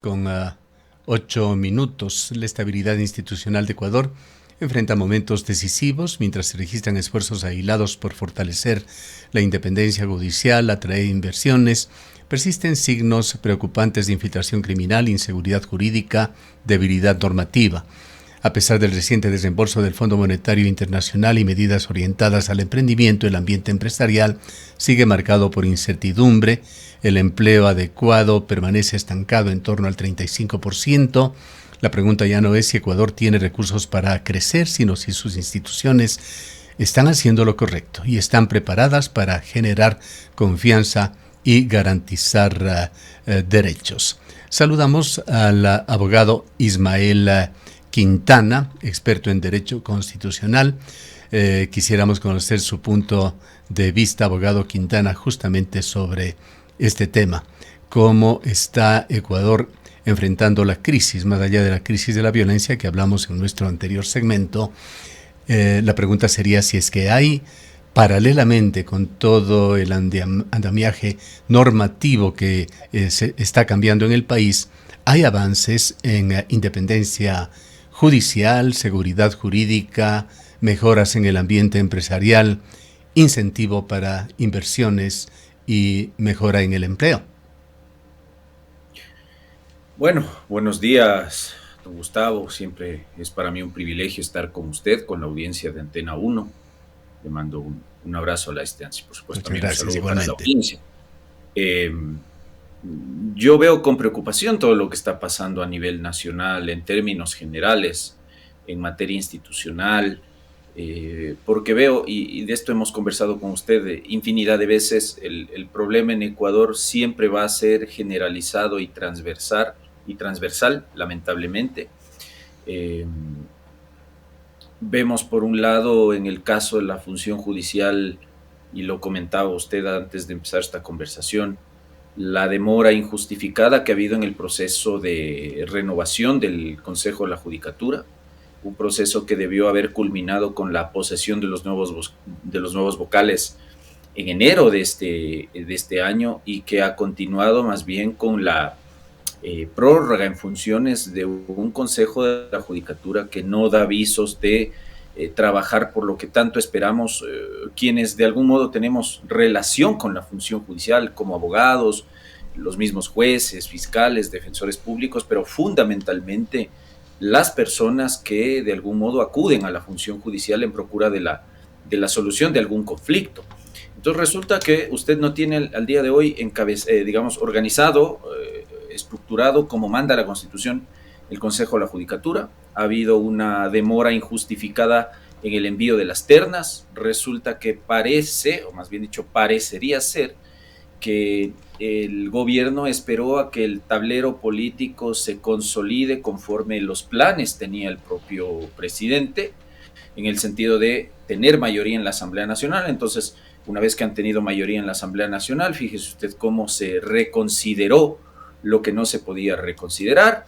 Con 8 minutos, la estabilidad institucional de Ecuador enfrenta momentos decisivos mientras se registran esfuerzos aislados por fortalecer la independencia judicial, atraer inversiones. Persisten signos preocupantes de infiltración criminal, inseguridad jurídica, debilidad normativa. A pesar del reciente desembolso del Fondo Monetario Internacional y medidas orientadas al emprendimiento, el ambiente empresarial sigue marcado por incertidumbre. El empleo adecuado permanece estancado en torno al 35%. La pregunta ya no es si Ecuador tiene recursos para crecer, sino si sus instituciones están haciendo lo correcto y están preparadas para generar confianza y garantizar derechos. Saludamos al abogado Ismael Quintana, experto en Derecho Constitucional. Quisiéramos conocer su punto de vista, abogado Quintana, justamente sobre este tema. ¿Cómo está Ecuador enfrentando la crisis, más allá de la crisis de la violencia que hablamos en nuestro anterior segmento? La pregunta sería si es que hay, paralelamente con todo el andamiaje normativo que se está cambiando en el país, hay avances en independencia judicial, seguridad jurídica, mejoras en el ambiente empresarial, incentivo para inversiones y mejora en el empleo. Bueno, buenos días, don Gustavo. Siempre es para mí un privilegio estar con usted, con la audiencia de Antena 1. Le mando un abrazo a la distancia, por supuesto, Muchas también un gracias, saludo para la igualmente. audiencia. Eh, yo veo con preocupación todo lo que está pasando a nivel nacional en términos generales, en materia institucional, porque veo, y de esto hemos conversado con usted infinidad de veces, el problema en Ecuador siempre va a ser generalizado y transversal, lamentablemente. Eh, Vemos por un lado en el caso de la función judicial, y lo comentaba usted antes de empezar esta conversación, la demora injustificada que ha habido en el proceso de renovación del Consejo de la Judicatura, un proceso que debió haber culminado con la posesión de los nuevos vocales en enero de este año y que ha continuado más bien con la prórroga en funciones de un Consejo de la Judicatura que no da visos de trabajar por lo que tanto esperamos quienes de algún modo tenemos relación con la función judicial como abogados, los mismos jueces, fiscales, defensores públicos, pero fundamentalmente las personas que de algún modo acuden a la función judicial en procura de la solución de algún conflicto. Entonces resulta que usted no tiene al día de hoy digamos, organizado, estructurado como manda la Constitución el Consejo de la Judicatura. Ha habido una demora injustificada en el envío de las ternas. Resulta que parece, o más bien dicho, parecería ser que el gobierno esperó a que el tablero político se consolide conforme los planes tenía el propio presidente, en el sentido de tener mayoría en la Asamblea Nacional. Entonces, una vez que han tenido mayoría en la Asamblea Nacional, fíjese usted cómo se reconsideró lo que no se podía reconsiderar.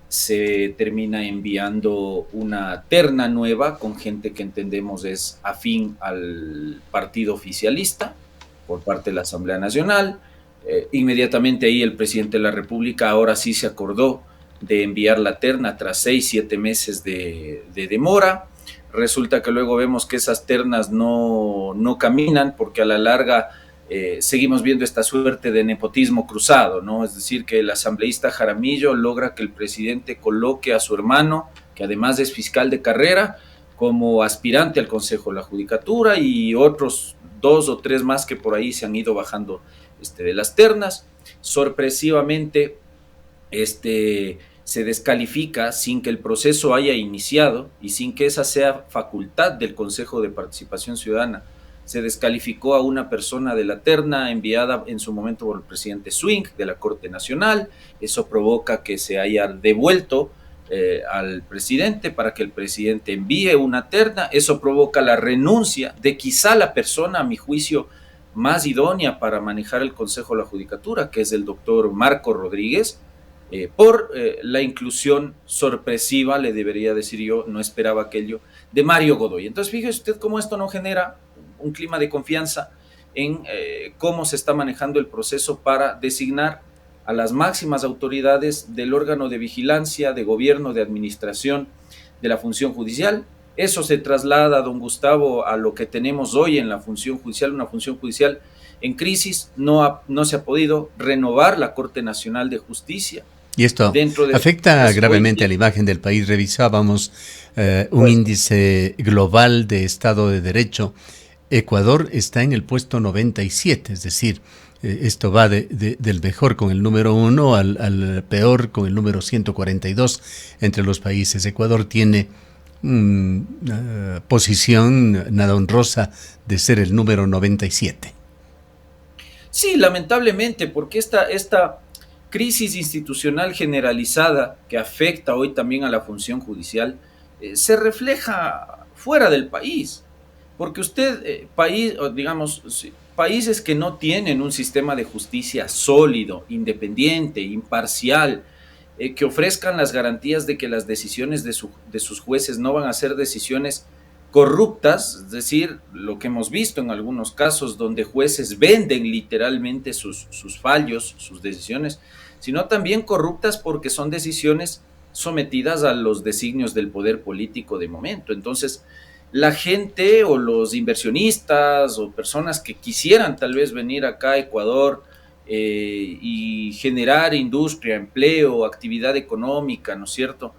Se termina enviando una terna nueva con gente que entendemos es afín al partido oficialista por parte de la Asamblea Nacional. Inmediatamente ahí el presidente de la República ahora sí se acordó de enviar la terna tras 6, 7 meses de demora. Resulta que luego vemos que esas ternas no caminan porque a la larga seguimos viendo esta suerte de nepotismo cruzado, ¿no? Es decir, que el asambleísta Jaramillo logra que el presidente coloque a su hermano, que además es fiscal de carrera, como aspirante al Consejo de la Judicatura, y otros 2 o 3 más que por ahí se han ido bajando de las ternas. Sorpresivamente, se descalifica sin que el proceso haya iniciado y sin que esa sea facultad del Consejo de Participación Ciudadana. Se descalificó a una persona de la terna enviada en su momento por el presidente Swing de la Corte Nacional. Eso provoca que se haya devuelto al presidente para que el presidente envíe una terna. Eso provoca la renuncia de quizá la persona, a mi juicio, más idónea para manejar el Consejo de la Judicatura, que es el doctor Marco Rodríguez, por la inclusión sorpresiva, le debería decir yo, no esperaba aquello, de Mario Godoy. Entonces, fíjese usted cómo esto no genera un clima de confianza en cómo se está manejando el proceso para designar a las máximas autoridades del órgano de vigilancia, de gobierno, de administración de la función judicial. Eso se traslada, don Gustavo, a lo que tenemos hoy en la función judicial, una función judicial en crisis. No se ha podido renovar la Corte Nacional de Justicia. Y esto afecta gravemente a la imagen del país. Revisábamos un índice global de Estado de Derecho. Ecuador está en el puesto 97, es decir, esto va del mejor con el número 1 al peor con el número 142 entre los países. Ecuador tiene una posición nada honrosa de ser el número 97. Sí, lamentablemente, porque esta crisis institucional generalizada que afecta hoy también a la función judicial se refleja fuera del país. Porque usted, países que no tienen un sistema de justicia sólido, independiente, imparcial, que ofrezcan las garantías de que las decisiones de sus jueces no van a ser decisiones corruptas, es decir, lo que hemos visto en algunos casos donde jueces venden literalmente sus fallos, sus decisiones, sino también corruptas porque son decisiones sometidas a los designios del poder político de momento. Entonces, la gente o los inversionistas o personas que quisieran tal vez venir acá a Ecuador y generar industria, empleo, actividad económica, ¿no es cierto?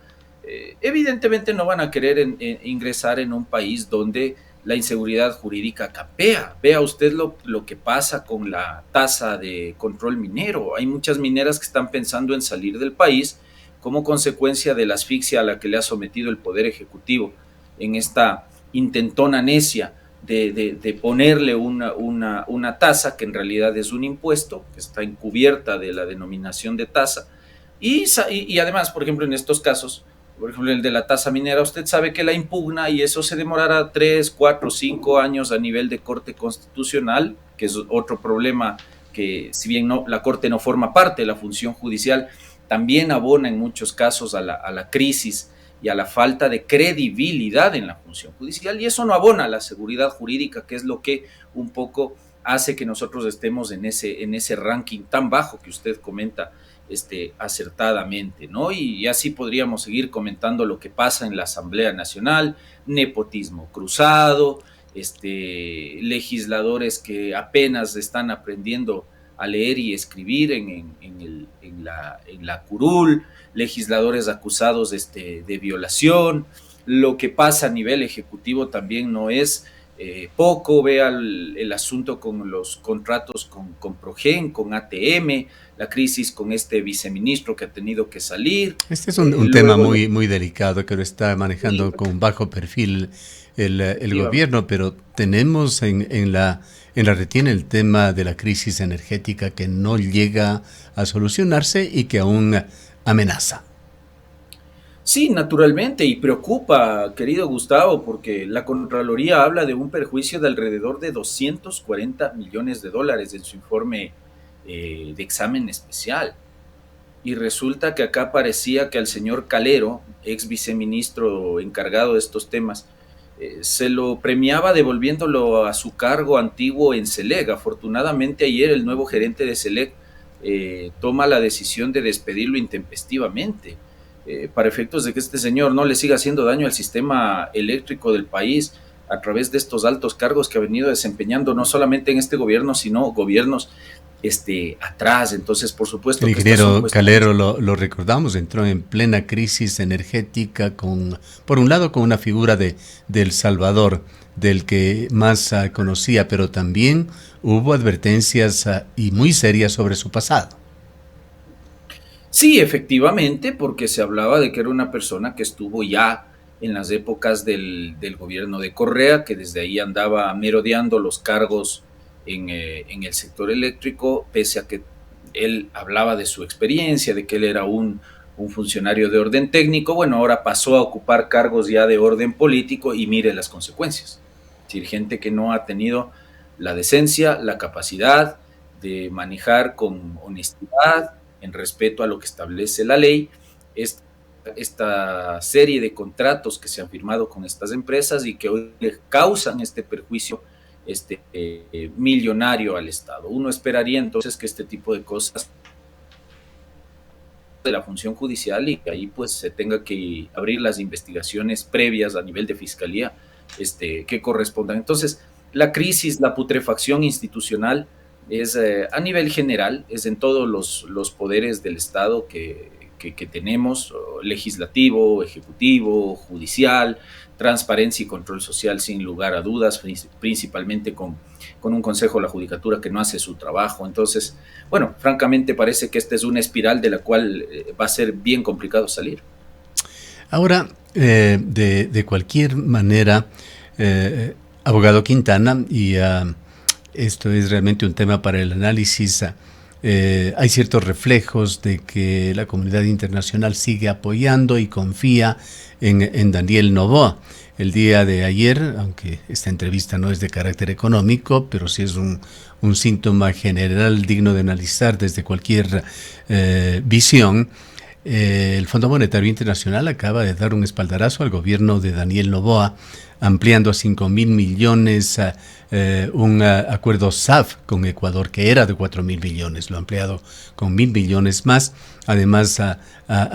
Evidentemente no van a querer ingresar en un país donde la inseguridad jurídica campea. Vea usted lo que pasa con la tasa de control minero. Hay muchas mineras que están pensando en salir del país como consecuencia de la asfixia a la que le ha sometido el Poder Ejecutivo en esta intentona necia de ponerle una tasa que en realidad es un impuesto, que está encubierta de la denominación de tasa. Y además, por ejemplo, en estos casos, por ejemplo, el de la tasa minera, usted sabe que la impugna y eso se demorará 3, 4, 5 años a nivel de Corte Constitucional, que es otro problema que, si bien la Corte no forma parte de la función judicial, también abona en muchos casos a la crisis y a la falta de credibilidad en la función judicial, y eso no abona a la seguridad jurídica, que es lo que un poco hace que nosotros estemos en ese ranking tan bajo que usted comenta acertadamente, ¿no? Y así podríamos seguir comentando lo que pasa en la Asamblea Nacional: nepotismo cruzado, legisladores que apenas están aprendiendo a leer y escribir en la curul, legisladores acusados de violación. Lo que pasa a nivel ejecutivo también no es poco. Vea el asunto con los contratos con Progen, con ATM, la crisis con este viceministro que ha tenido que salir. Este es un tema muy, muy delicado que lo está manejando con bajo perfil el gobierno, pero tenemos en la retina el tema de la crisis energética que no llega a solucionarse y que aún amenaza. Sí, naturalmente, y preocupa, querido Gustavo, porque la Contraloría habla de un perjuicio de alrededor de 240 millones de dólares en su informe de examen especial. Y resulta que acá parecía que al señor Calero, ex viceministro encargado de estos temas, se lo premiaba devolviéndolo a su cargo antiguo en SELEC. Afortunadamente ayer el nuevo gerente de SELEC toma la decisión de despedirlo intempestivamente, para efectos de que este señor no le siga haciendo daño al sistema eléctrico del país a través de estos altos cargos que ha venido desempeñando no solamente en este gobierno, sino gobiernos atrás. Entonces, por supuesto, el ingeniero Calero, lo recordamos, entró en plena crisis energética por un lado con una figura de El Salvador, del que más conocía, pero también hubo advertencias y muy serias sobre su pasado. Sí, efectivamente, porque se hablaba de que era una persona que estuvo ya en las épocas del gobierno de Correa, que desde ahí andaba merodeando los cargos en el sector eléctrico, pese a que él hablaba de su experiencia, de que él era un funcionario de orden técnico. Bueno, ahora pasó a ocupar cargos ya de orden político y mire las consecuencias. Es decir, gente que no ha tenido la decencia, la capacidad de manejar con honestidad, en respeto a lo que establece la ley, esta serie de contratos que se han firmado con estas empresas y que hoy le causan este perjuicio millonario al Estado. Uno esperaría entonces que este tipo de cosas de la función judicial y que ahí pues se tenga que abrir las investigaciones previas a nivel de fiscalía que correspondan. Entonces, la crisis, la putrefacción institucional es a nivel general, es en todos los poderes del Estado que tenemos, legislativo, ejecutivo, judicial, transparencia y control social sin lugar a dudas, principalmente con un Consejo de la Judicatura que no hace su trabajo. Entonces, bueno, francamente parece que esta es una espiral de la cual va a ser bien complicado salir. Ahora, de cualquier manera, abogado Quintana, y esto es realmente un tema para el análisis, hay ciertos reflejos de que la comunidad internacional sigue apoyando y confía en Daniel Noboa. El día de ayer, aunque esta entrevista no es de carácter económico, pero sí es un síntoma general digno de analizar desde cualquier visión, el Fondo Monetario Internacional acaba de dar un espaldarazo al gobierno de Daniel Noboa, ampliando a 5.000 millones un acuerdo SAF con Ecuador que era de 4.000 millones, lo ha ampliado con 1.000 millones más. Además ha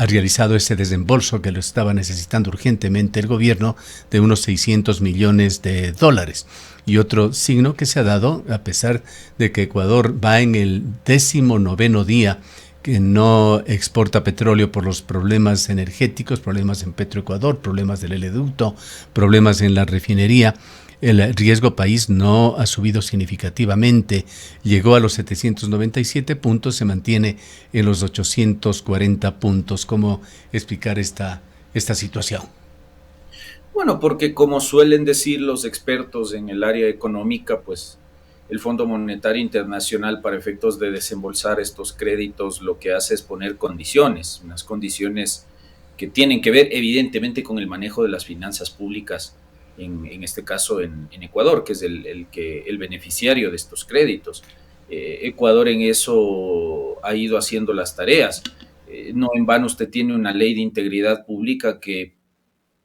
realizado ese desembolso que lo estaba necesitando urgentemente el gobierno de unos 600 millones de dólares. Y otro signo que se ha dado, a pesar de que Ecuador va en el 19º día que no exporta petróleo por los problemas energéticos, problemas en Petroecuador, problemas del oleoducto, problemas en la refinería. El riesgo país no ha subido significativamente, llegó a los 797 puntos, se mantiene en los 840 puntos. ¿Cómo explicar esta situación? Bueno, porque como suelen decir los expertos en el área económica, pues el Fondo Monetario Internacional, para efectos de desembolsar estos créditos, lo que hace es poner condiciones, unas condiciones que tienen que ver evidentemente con el manejo de las finanzas públicas, en este caso en Ecuador, que es el beneficiario de estos créditos. Ecuador en eso ha ido haciendo las tareas. No en vano usted tiene una ley de integridad pública que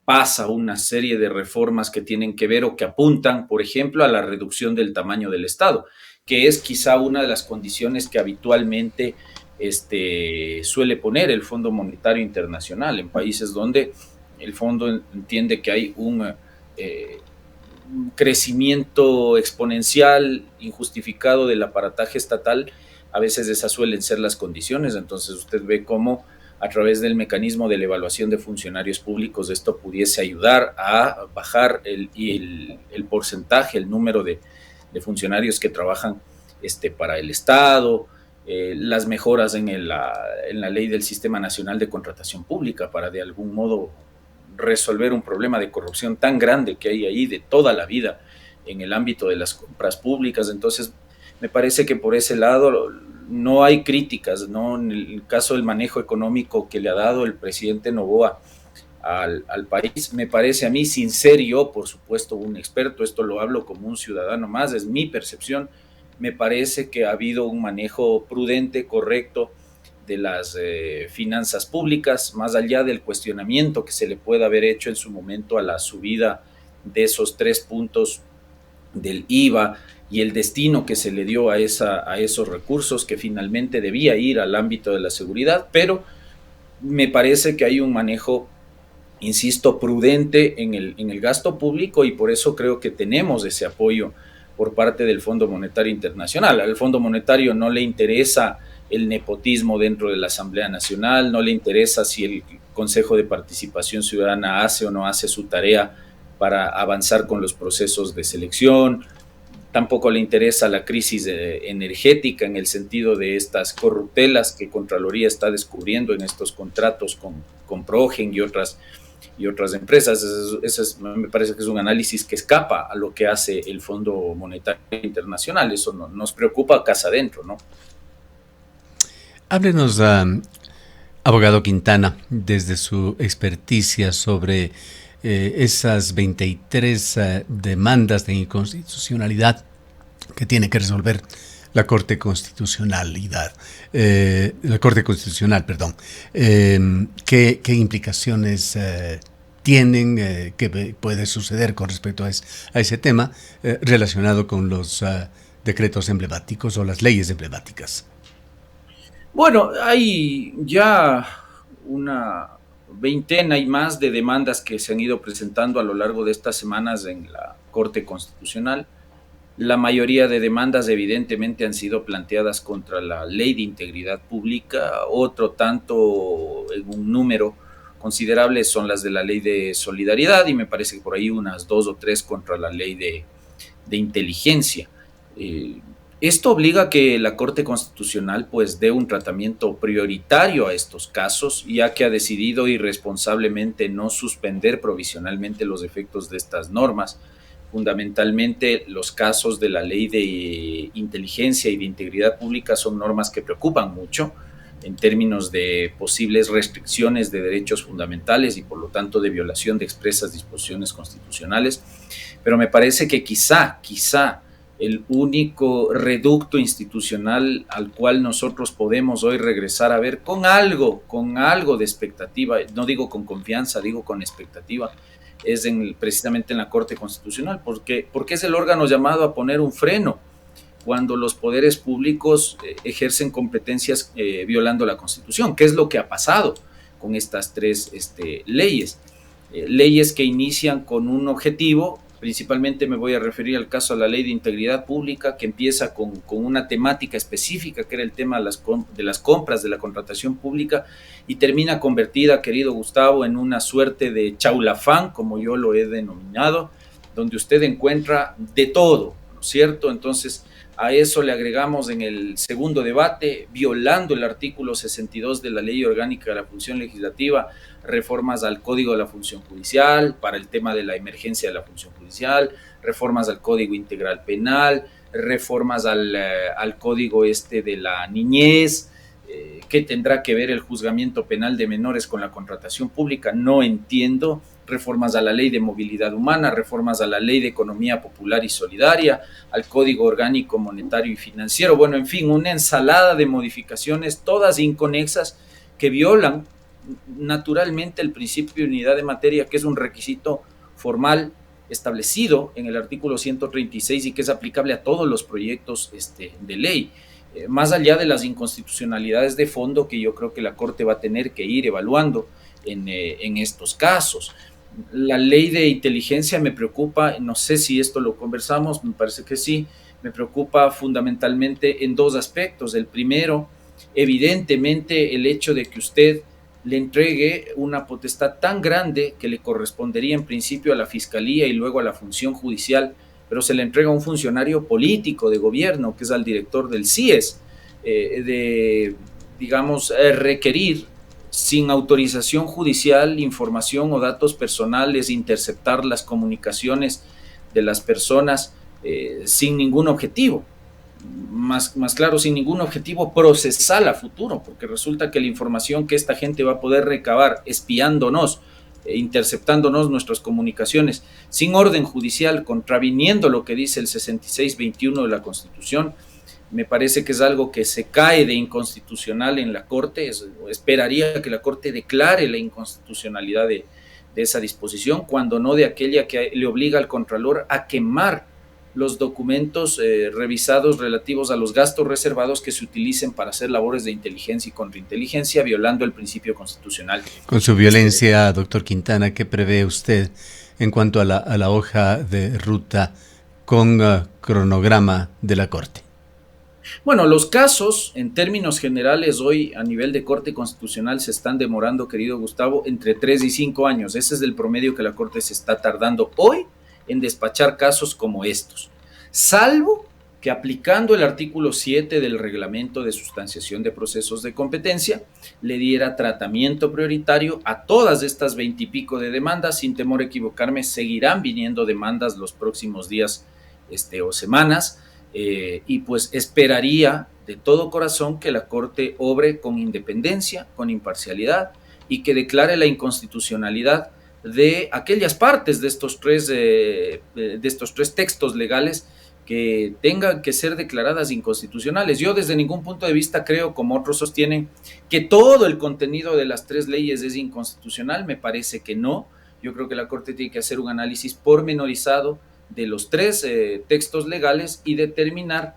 pasa una serie de reformas que tienen que ver o que apuntan, por ejemplo, a la reducción del tamaño del Estado, que es quizá una de las condiciones que habitualmente suele poner el Fondo Monetario Internacional en países donde el fondo entiende que hay un crecimiento exponencial, injustificado del aparataje estatal. A veces esas suelen ser las condiciones. Entonces usted ve cómo a través del mecanismo de la evaluación de funcionarios públicos esto pudiese ayudar a bajar el porcentaje, el número de funcionarios que trabajan para el Estado, las mejoras en la ley del Sistema Nacional de Contratación Pública para de algún modo resolver un problema de corrupción tan grande que hay ahí de toda la vida en el ámbito de las compras públicas. Entonces, me parece que por ese lado no hay críticas, ¿no? En el caso del manejo económico que le ha dado el presidente Noboa al país, me parece a mí, sin ser yo, por supuesto, un experto, esto lo hablo como un ciudadano más, es mi percepción, me parece que ha habido un manejo prudente, correcto, de las finanzas públicas, más allá del cuestionamiento que se le pueda haber hecho en su momento a la subida de esos 3 puntos del IVA y el destino que se le dio a esos recursos que finalmente debía ir al ámbito de la seguridad, pero me parece que hay un manejo, insisto, prudente en el gasto público y por eso creo que tenemos ese apoyo por parte del Fondo Monetario Internacional. Al Fondo Monetario no le interesa el nepotismo dentro de la Asamblea Nacional, no le interesa si el Consejo de Participación Ciudadana hace o no hace su tarea para avanzar con los procesos de selección, tampoco le interesa la crisis energética en el sentido de estas corruptelas que Contraloría está descubriendo en estos contratos con Progen y otras empresas. Me parece que es un análisis que escapa a lo que hace el Fondo Monetario Internacional. Eso nos preocupa casa adentro, ¿no? Háblenos, abogado Quintana, desde su experticia sobre esas 23 demandas de inconstitucionalidad que tiene que resolver la Corte Constitucional, ¿qué implicaciones tienen, qué puede suceder con respecto a ese tema relacionado con los decretos emblemáticos o las leyes emblemáticas? Bueno, hay ya una veintena y más de demandas que se han ido presentando a lo largo de estas semanas en la Corte Constitucional. La mayoría de demandas evidentemente han sido planteadas contra la Ley de Integridad Pública, otro tanto en un número considerable son las de la Ley de Solidaridad y me parece que por ahí unas dos o tres contra la Ley de Inteligencia. Eh, Esto obliga a que la Corte Constitucional pues dé un tratamiento prioritario a estos casos, ya que ha decidido irresponsablemente no suspender provisionalmente los efectos de estas normas. Fundamentalmente, los casos de la Ley de Inteligencia y de Integridad Pública son normas que preocupan mucho en términos de posibles restricciones de derechos fundamentales y por lo tanto de violación de expresas disposiciones constitucionales, pero me parece que quizá el único reducto institucional al cual nosotros podemos hoy regresar a ver con algo de expectativa, no digo con confianza, digo con expectativa, es precisamente en la Corte Constitucional, porque es el órgano llamado a poner un freno cuando los poderes públicos ejercen competencias violando la Constitución, que es lo que ha pasado con estas tres leyes. Leyes que inician con un objetivo, principalmente me voy a referir al caso de la Ley de Integridad Pública, que empieza con una temática específica, que era el tema de las compras, de la contratación pública, y termina convertida, querido Gustavo, en una suerte de chaulafán, como yo lo he denominado, donde usted encuentra de todo, ¿no es cierto? Entonces, a eso le agregamos en el segundo debate, violando el artículo 62 de la Ley Orgánica de la Función Legislativa, reformas al Código de la Función Judicial para el tema de la emergencia de la función judicial, reformas al Código Integral Penal, reformas al Código de la niñez. ¿Qué tendrá que ver el juzgamiento penal de menores con la contratación pública? No entiendo. Reformas a la Ley de Movilidad Humana, reformas a la Ley de Economía Popular y Solidaria, al Código Orgánico Monetario y Financiero. Bueno, en fin, una ensalada de modificaciones, todas inconexas, que violan naturalmente el principio de unidad de materia, que es un requisito formal establecido en el artículo 136 y que es aplicable a todos los proyectos de ley. Más allá de las inconstitucionalidades de fondo que yo creo que la Corte va a tener que ir evaluando en estos casos. La ley de inteligencia me preocupa, no sé si esto lo conversamos, me parece que sí, me preocupa fundamentalmente en dos aspectos. El primero, evidentemente, el hecho de que usted le entregue una potestad tan grande que le correspondería en principio a la Fiscalía y luego a la función judicial, pero se le entrega a un funcionario político de gobierno, que es al director del CIES, de, digamos, requerir sin autorización judicial información o datos personales, interceptar las comunicaciones de las personas sin ningún objetivo. Más claro, sin ningún objetivo procesal a futuro, porque resulta que la información que esta gente va a poder recabar espiándonos, interceptándonos nuestras comunicaciones, sin orden judicial, contraviniendo lo que dice el 66-21 de la Constitución, me parece que es algo que se cae de inconstitucional en la Corte. Esperaría que la Corte declare la inconstitucionalidad de esa disposición, cuando no de aquella que le obliga al Contralor a quemar los documentos revisados relativos a los gastos reservados que se utilicen para hacer labores de inteligencia y contrainteligencia, violando el principio constitucional. Con su violencia, doctor Quintana, ¿qué prevé usted en cuanto a la hoja de ruta con cronograma de la Corte? Bueno, los casos, en términos generales, hoy a nivel de Corte Constitucional se están demorando, querido Gustavo, entre 3 y 5 años. Ese es el promedio que la Corte se está tardando hoy en despachar casos como estos. Salvo que aplicando el artículo 7 del Reglamento de Sustanciación de Procesos de Competencia, le diera tratamiento prioritario a todas estas 20 y pico de demandas. Sin temor a equivocarme, seguirán viniendo demandas los próximos días o semanas. Y pues esperaría de todo corazón que la Corte obre con independencia, con imparcialidad y que declare la inconstitucionalidad de aquellas partes de estos tres textos legales que tengan que ser declaradas inconstitucionales. Yo desde ningún punto de vista creo, como otros sostienen, que todo el contenido de las tres leyes es inconstitucional. Me parece que no. Yo creo que la Corte tiene que hacer un análisis pormenorizado de los tres textos legales y determinar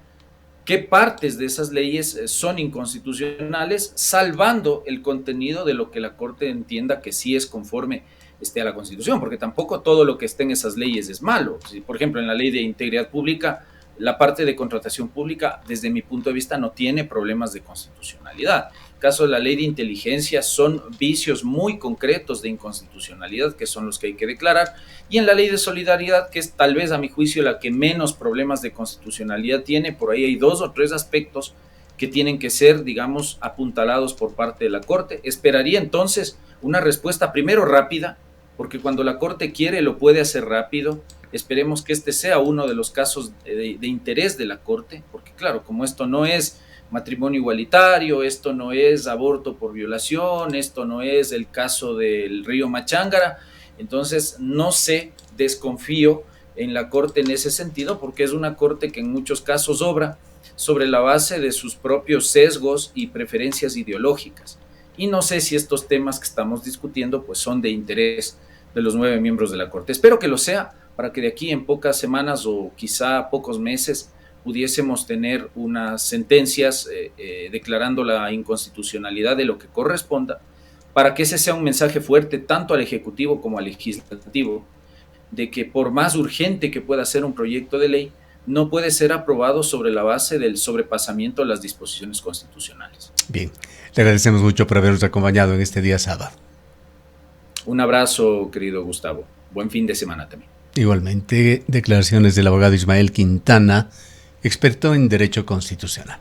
qué partes de esas leyes son inconstitucionales, salvando el contenido de lo que la Corte entienda que sí es conforme a la Constitución, porque tampoco todo lo que esté en esas leyes es malo. Si, por ejemplo, en la Ley de Integridad Pública, la parte de contratación pública, desde mi punto de vista, no tiene problemas de constitucionalidad. En el caso de la Ley de Inteligencia, son vicios muy concretos de inconstitucionalidad, que son los que hay que declarar. Y en la Ley de Solidaridad, que es tal vez a mi juicio la que menos problemas de constitucionalidad tiene, por ahí hay 2 o 3 aspectos que tienen que ser, digamos, apuntalados por parte de la Corte. Esperaría entonces una respuesta primero rápida, porque cuando la Corte quiere lo puede hacer rápido. Esperemos que este sea uno de los casos de interés de la Corte, porque claro, como esto no es matrimonio igualitario, esto no es aborto por violación, esto no es el caso del río Machángara, entonces no sé, desconfío en la Corte en ese sentido, porque es una Corte que en muchos casos obra sobre la base de sus propios sesgos y preferencias ideológicas. Y no sé si estos temas que estamos discutiendo pues son de interés de los 9 miembros de la Corte. Espero que lo sea, para que de aquí en pocas semanas o quizá pocos meses pudiésemos tener unas sentencias declarando la inconstitucionalidad de lo que corresponda, para que ese sea un mensaje fuerte tanto al Ejecutivo como al Legislativo, de que por más urgente que pueda ser un proyecto de ley, no puede ser aprobado sobre la base del sobrepasamiento de las disposiciones constitucionales. Bien, le agradecemos mucho por habernos acompañado en este día sábado. Un abrazo, querido Gustavo. Buen fin de semana también. Igualmente, declaraciones del abogado Ismael Quintana, experto en Derecho Constitucional.